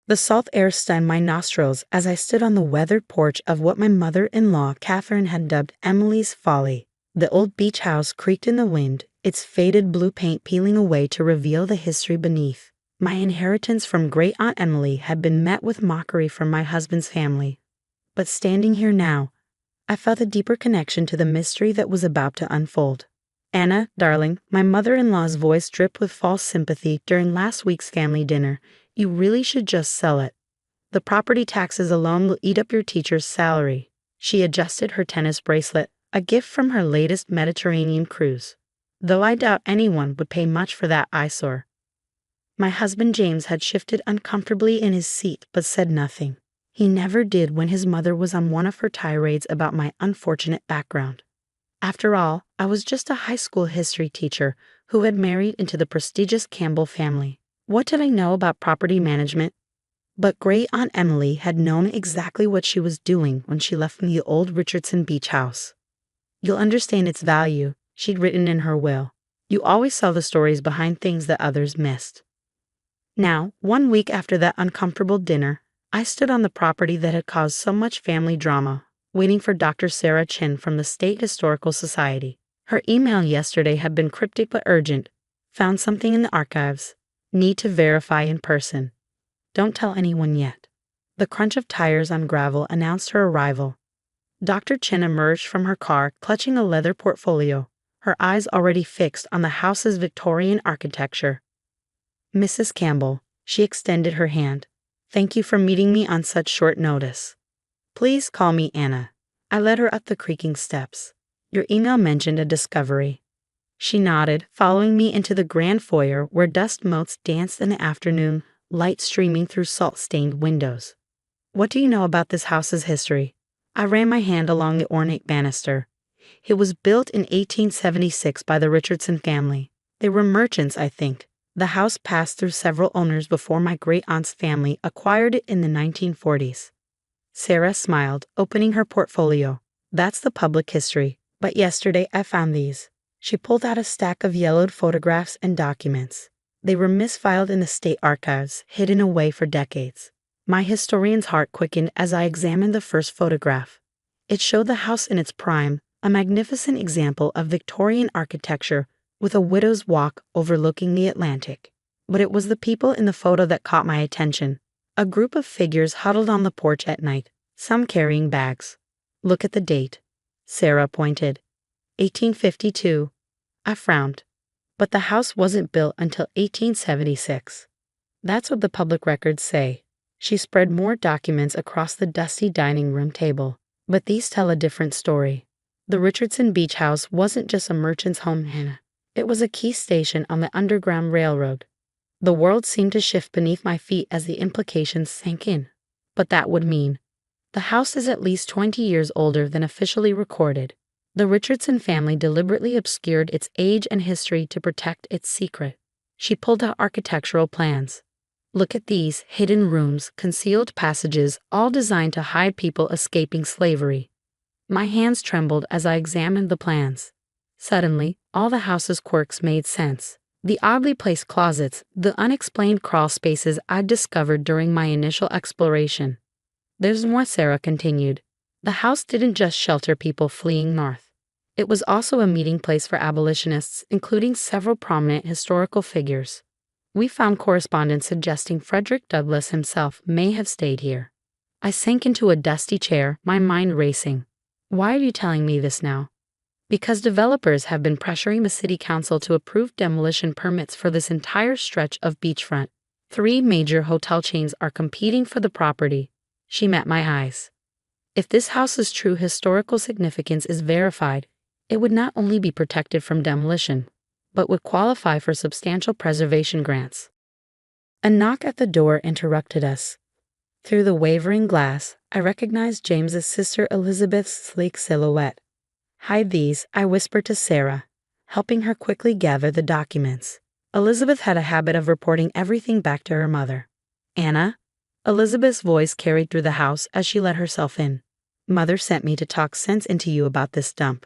The salt air stung my nostrils as I stood on the weathered porch of what my mother-in-law Catherine had dubbed Emily's Folly. The old beach house creaked in the wind, its faded blue paint peeling away to reveal the history beneath. My inheritance from Great-Aunt Emily had been met with mockery from my husband's family. But standing here now, I felt a deeper connection to the mystery that was about to unfold. "Anna, darling," my mother-in-law's voice dripped with false sympathy during last week's family dinner, "you really should just sell it. The property taxes alone will eat up your teacher's salary." She adjusted her tennis bracelet, a gift from her latest Mediterranean cruise. "Though I doubt anyone would pay much for that eyesore." My husband James had shifted uncomfortably in his seat but said nothing. He never did when his mother was on one of her tirades about my unfortunate background. After all, I was just a high school history teacher who had married into the prestigious Campbell family. What did I know about property management? But Great-Aunt Emily had known exactly what she was doing when she left from the old Richardson beach house. "You'll understand its value," she'd written in her will. "You always saw the stories behind things that others missed." Now, 1 week after that uncomfortable dinner, I stood on the property that had caused so much family drama, waiting for Dr. Sarah Chin from the State Historical Society. Her email yesterday had been cryptic but urgent. "Found something in the archives. Need to verify in person. Don't tell anyone yet." The crunch of tires on gravel announced her arrival. Dr. Chin emerged from her car clutching a leather portfolio, her eyes already fixed on the house's Victorian architecture. "Mrs. Campbell," she extended her hand. "Thank you for meeting me on such short notice. Please call me Anna." I led her up the creaking steps. "Your email mentioned a discovery." She nodded, following me into the grand foyer where dust motes danced in the afternoon, light streaming through salt-stained windows. "What do you know about this house's history?" I ran my hand along the ornate banister. "It was built in 1876 by the Richardson family. They were merchants, I think. The house passed through several owners before my great-aunt's family acquired it in the 1940s. Sarah smiled, opening her portfolio. "That's the public history, but yesterday I found these." She pulled out a stack of yellowed photographs and documents. They were misfiled in the state archives, hidden away for decades. My historian's heart quickened as I examined the first photograph. It showed the house in its prime, a magnificent example of Victorian architecture with a widow's walk overlooking the Atlantic. But it was the people in the photo that caught my attention. A group of figures huddled on the porch at night, some carrying bags. "Look at the date," Sarah pointed. 1852. I frowned. But the house wasn't built until 1876. That's what the public records say. She spread more documents across the dusty dining room table. But these tell a different story. The Richardson Beach House wasn't just a merchant's home, Hannah. It was a key station on the Underground Railroad. The world seemed to shift beneath my feet as the implications sank in. But that would mean the house is at least 20 years older than officially recorded. The Richardson family deliberately obscured its age and history to protect its secret. She pulled out architectural plans. "Look at these hidden rooms, concealed passages, all designed to hide people escaping slavery." My hands trembled as I examined the plans. Suddenly, all the house's quirks made sense. The oddly placed closets, the unexplained crawl spaces I'd discovered during my initial exploration. "There's more," Sarah continued. "The house didn't just shelter people fleeing north. It was also a meeting place for abolitionists, including several prominent historical figures. We found correspondence suggesting Frederick Douglass himself may have stayed here." I sank into a dusty chair, my mind racing. "Why are you telling me this now?" "Because developers have been pressuring the city council to approve demolition permits for this entire stretch of beachfront. 3 major hotel chains are competing for the property." She met my eyes. "If this house's true historical significance is verified, it would not only be protected from demolition, but would qualify for substantial preservation grants." A knock at the door interrupted us. Through the wavering glass, I recognized James's sister Elizabeth's sleek silhouette. "Hide these," I whispered to Sarah, helping her quickly gather the documents. Elizabeth had a habit of reporting everything back to her mother. "Anna?" Elizabeth's voice carried through the house as she let herself in. "Mother sent me to talk sense into you about this dump.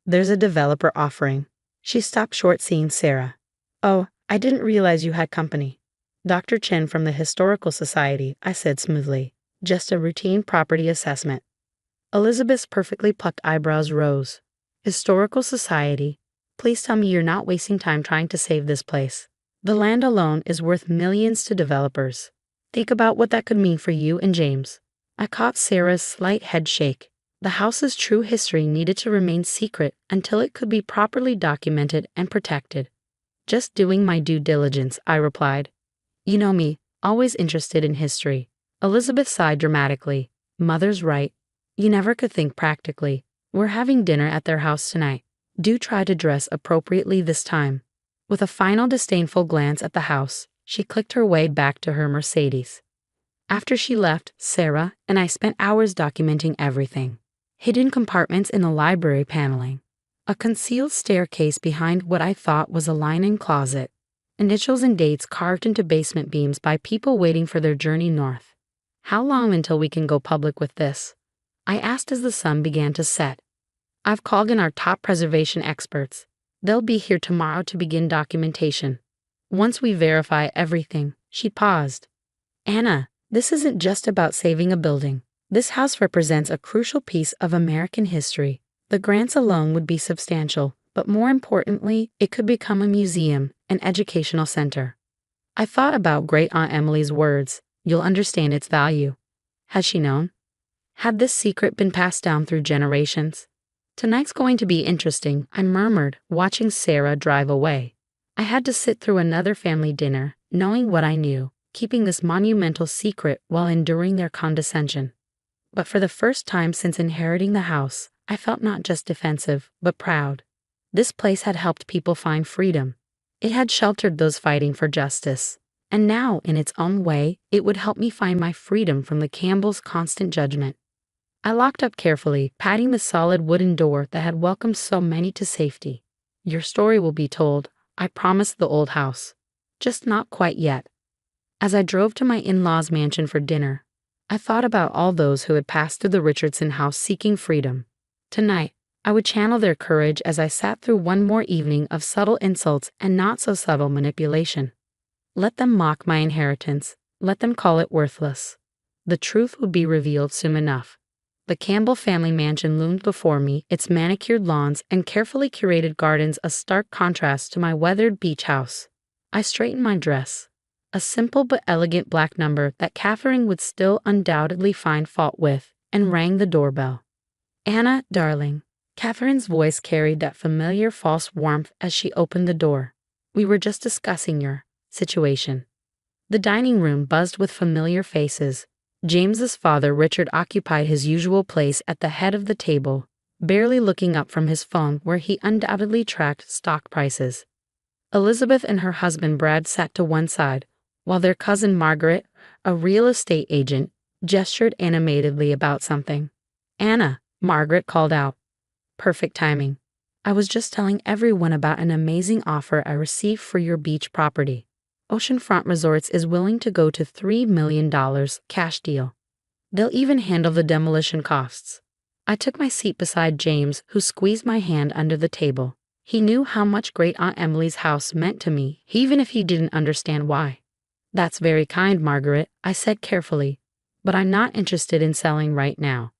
There's a developer offering." She stopped short seeing Sarah. "Oh, I didn't realize you had company." Dr. Chen from the Historical Society, I said smoothly. Just a routine property assessment. Elizabeth's perfectly plucked eyebrows rose. Historical Society? Please tell me you're not wasting time trying to save this place. The land alone is worth millions to developers. Think about what that could mean for you and James. I caught Sarah's slight head shake. The house's true history needed to remain secret until it could be properly documented and protected. Just doing my due diligence, I replied. You know me, always interested in history. Elizabeth sighed dramatically. Mother's right. You never could think practically. We're having dinner at their house tonight. Do try to dress appropriately this time. With a final disdainful glance at the house, she clicked her way back to her Mercedes. After she left, Sarah and I spent hours documenting everything. Hidden compartments in the library paneling. A concealed staircase behind what I thought was a linen closet. Initials and dates carved into basement beams by people waiting for their journey north. How long until we can go public with this? I asked as the sun began to set. I've called in our top preservation experts. They'll be here tomorrow to begin documentation. Once we verify everything, she paused. Anna, this isn't just about saving a building. This house represents a crucial piece of American history. The grants alone would be substantial, but more importantly, it could become a museum, an educational center. I thought about Great Aunt Emily's words, you'll understand its value. Had she known? Had this secret been passed down through generations? Tonight's going to be interesting, I murmured, watching Sarah drive away. I had to sit through another family dinner, knowing what I knew, keeping this monumental secret while enduring their condescension. But for the first time since inheriting the house, I felt not just defensive, but proud. This place had helped people find freedom. It had sheltered those fighting for justice. And now, in its own way, it would help me find my freedom from the Campbells' constant judgment. I locked up carefully, patting the solid wooden door that had welcomed so many to safety. Your story will be told, I promised the old house. Just not quite yet. As I drove to my in-laws' mansion for dinner, I thought about all those who had passed through the Richardson house seeking freedom. Tonight, I would channel their courage as I sat through one more evening of subtle insults and not-so-subtle manipulation. Let them mock my inheritance. Let them call it worthless. The truth would be revealed soon enough. The Campbell family mansion loomed before me, its manicured lawns and carefully curated gardens a stark contrast to my weathered beach house. I straightened my dress. A simple but elegant black number that Catherine would still undoubtedly find fault with, and rang the doorbell. Anna, darling. Catherine's voice carried that familiar false warmth as she opened the door. We were just discussing your situation. The dining room buzzed with familiar faces. James's father, Richard, occupied his usual place at the head of the table, barely looking up from his phone where he undoubtedly tracked stock prices. Elizabeth and her husband Brad sat to one side, while their cousin Margaret, a real estate agent, gestured animatedly about something. Anna, Margaret called out. Perfect timing. I was just telling everyone about an amazing offer I received for your beach property. Oceanfront Resorts is willing to go to $3 million cash deal. They'll even handle the demolition costs. I took my seat beside James, who squeezed my hand under the table. He knew how much Great Aunt Emily's house meant to me, even if he didn't understand why. That's very kind, Margaret, I said carefully, but I'm not interested in selling right now.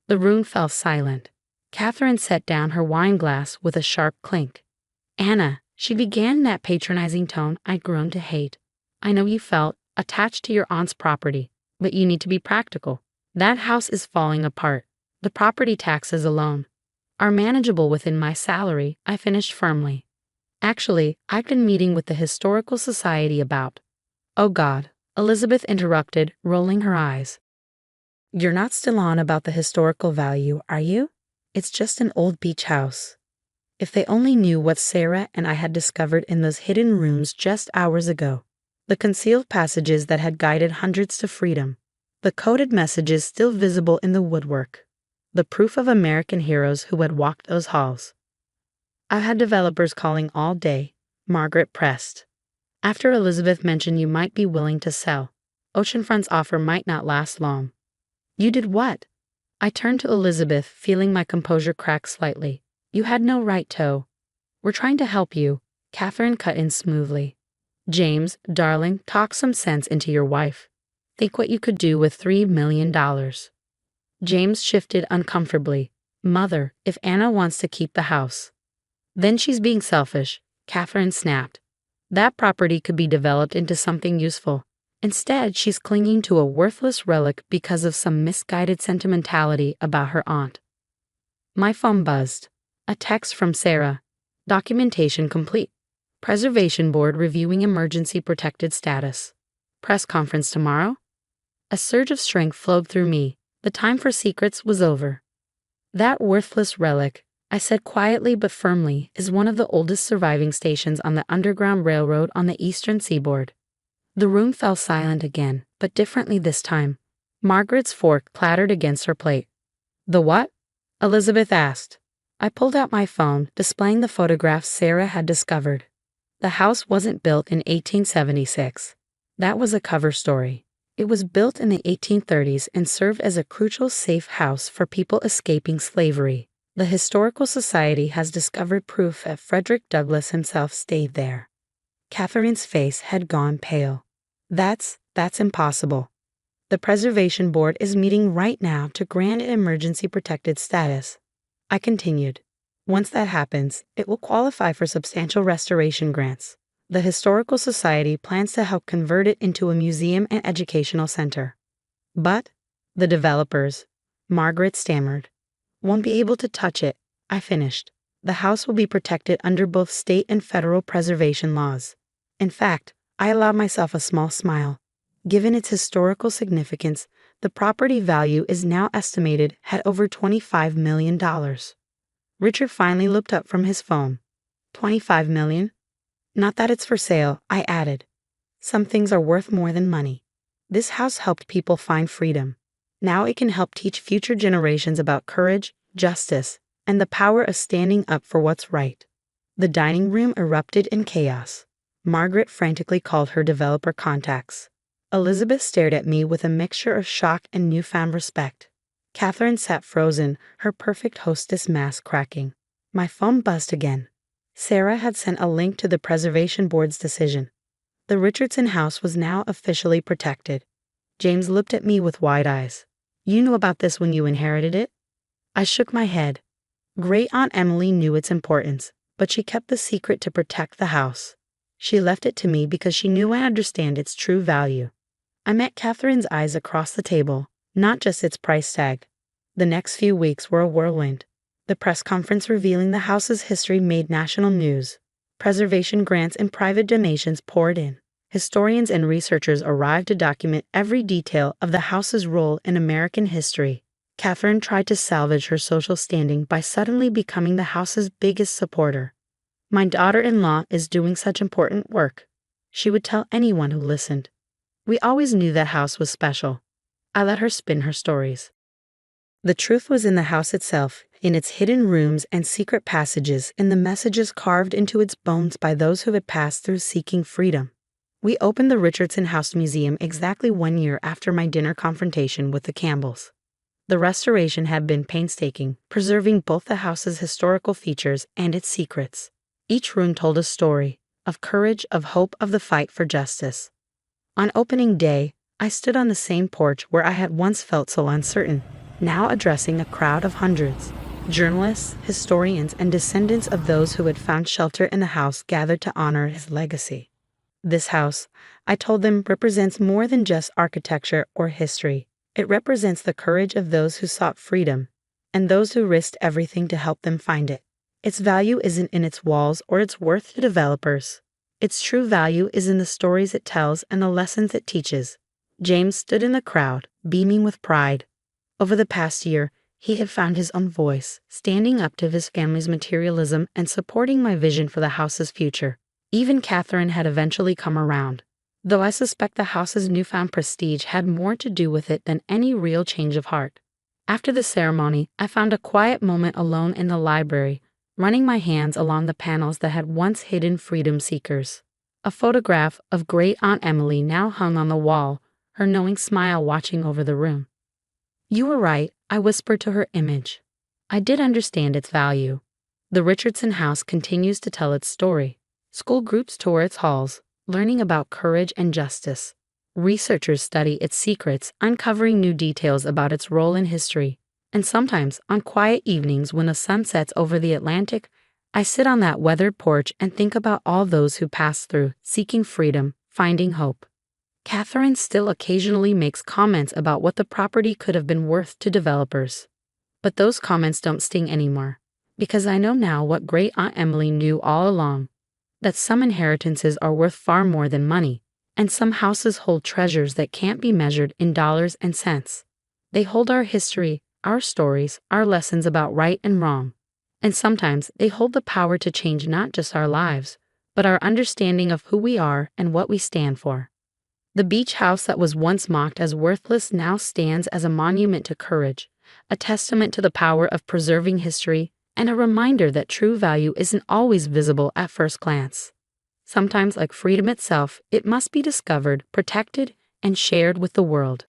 The room fell silent. Catherine set down her wine glass with a sharp clink. Anna, she began in that patronizing tone I'd grown to hate. I know you felt attached to your aunt's property, but you need to be practical. That house is falling apart. The property taxes alone are manageable within my salary, I finished firmly. Actually, I've been meeting with the Historical Society about. Oh God, Elizabeth interrupted, rolling her eyes. You're not still on about the historical value, are you? It's just an old beach house. If they only knew what Sarah and I had discovered in those hidden rooms just hours ago. The concealed passages that had guided hundreds to freedom. The coded messages still visible in the woodwork. The proof of American heroes who had walked those halls. I've had developers calling all day, Margaret pressed. After Elizabeth mentioned you might be willing to sell, Oceanfront's offer might not last long. You did what? I turned to Elizabeth, feeling my composure crack slightly. You had no right to. We're trying to help you, Catherine cut in smoothly. James, darling, talk some sense into your wife. Think what you could do with $3 million. James shifted uncomfortably. Mother, if Anna wants to keep the house, then she's being selfish, Catherine snapped. That property could be developed into something useful. Instead, she's clinging to a worthless relic because of some misguided sentimentality about her aunt. My phone buzzed. A text from Sarah. Documentation complete. Preservation Board reviewing emergency protected status. Press conference tomorrow? A surge of strength flowed through me. The time for secrets was over. That worthless relic, I said quietly but firmly, is one of the oldest surviving stations on the Underground Railroad on the eastern seaboard. The room fell silent again, but differently this time. Margaret's fork clattered against her plate. The what? Elizabeth asked. I pulled out my phone, displaying the photographs Sarah had discovered. The house wasn't built in 1876. That was a cover story. It was built in the 1830s and served as a crucial safe house for people escaping slavery. The Historical Society has discovered proof that Frederick Douglass himself stayed there. Catherine's face had gone pale. That's impossible. The Preservation Board is meeting right now to grant it emergency protected status. I continued. Once that happens, it will qualify for substantial restoration grants. The Historical Society plans to help convert it into a museum and educational center. But the developers, Margaret stammered, won't be able to touch it. I finished. The house will be protected under both state and federal preservation laws. In fact, I allowed myself a small smile. Given its historical significance, the property value is now estimated at over $25 million. Richard finally looked up from his phone. $25 million? Not that it's for sale, I added. Some things are worth more than money. This house helped people find freedom. Now it can help teach future generations about courage, justice, and the power of standing up for what's right. The dining room erupted in chaos. Margaret frantically called her developer contacts. Elizabeth stared at me with a mixture of shock and newfound respect. Catherine sat frozen, her perfect hostess mask cracking. My phone buzzed again. Sarah had sent a link to the Preservation Board's decision. The Richardson house was now officially protected. James looked at me with wide eyes. You knew about this when you inherited it? I shook my head. Great Aunt Emily knew its importance, but she kept the secret to protect the house. She left it to me because she knew I understand its true value. I met Catherine's eyes across the table, not just its price tag. The next few weeks were a whirlwind. The press conference revealing the house's history made national news. Preservation grants and private donations poured in. Historians and researchers arrived to document every detail of the house's role in American history. Catherine tried to salvage her social standing by suddenly becoming the house's biggest supporter. My daughter-in-law is doing such important work, she would tell anyone who listened. We always knew that house was special. I let her spin her stories. The truth was in the house itself, in its hidden rooms and secret passages, in the messages carved into its bones by those who had passed through seeking freedom. We opened the Richardson House Museum exactly 1 year after my dinner confrontation with the Campbells. The restoration had been painstaking, preserving both the house's historical features and its secrets. Each room told a story, of courage, of hope, of the fight for justice. On opening day, I stood on the same porch where I had once felt so uncertain, now addressing a crowd of hundreds. Journalists, historians, and descendants of those who had found shelter in the house gathered to honor his legacy. This house, I told them, represents more than just architecture or history. It represents the courage of those who sought freedom, and those who risked everything to help them find it. Its value isn't in its walls or its worth to developers. Its true value is in the stories it tells and the lessons it teaches. James stood in the crowd, beaming with pride. Over the past year, he had found his own voice, standing up to his family's materialism and supporting my vision for the house's future. Even Catherine had eventually come around, though I suspect the house's newfound prestige had more to do with it than any real change of heart. After the ceremony, I found a quiet moment alone in the library, running my hands along the panels that had once hidden freedom seekers. A photograph of Great Aunt Emily now hung on the wall, her knowing smile watching over the room. You were right, I whispered to her image. I did understand its value. The Richardson house continues to tell its story. School groups tour its halls. learning about courage and justice. Researchers study its secrets, uncovering new details about its role in history. And sometimes, on quiet evenings when the sun sets over the Atlantic, I sit on that weathered porch and think about all those who passed through, seeking freedom, finding hope. Catherine still occasionally makes comments about what the property could have been worth to developers. But those comments don't sting anymore, because I know now what Great Aunt Emily knew all along, that some inheritances are worth far more than money, and some houses hold treasures that can't be measured in dollars and cents. They hold our history, our stories, our lessons about right and wrong. And sometimes they hold the power to change not just our lives, but our understanding of who we are and what we stand for. The beach house that was once mocked as worthless now stands as a monument to courage, a testament to the power of preserving history, and a reminder that true value isn't always visible at first glance. Sometimes, like freedom itself, it must be discovered, protected, and shared with the world.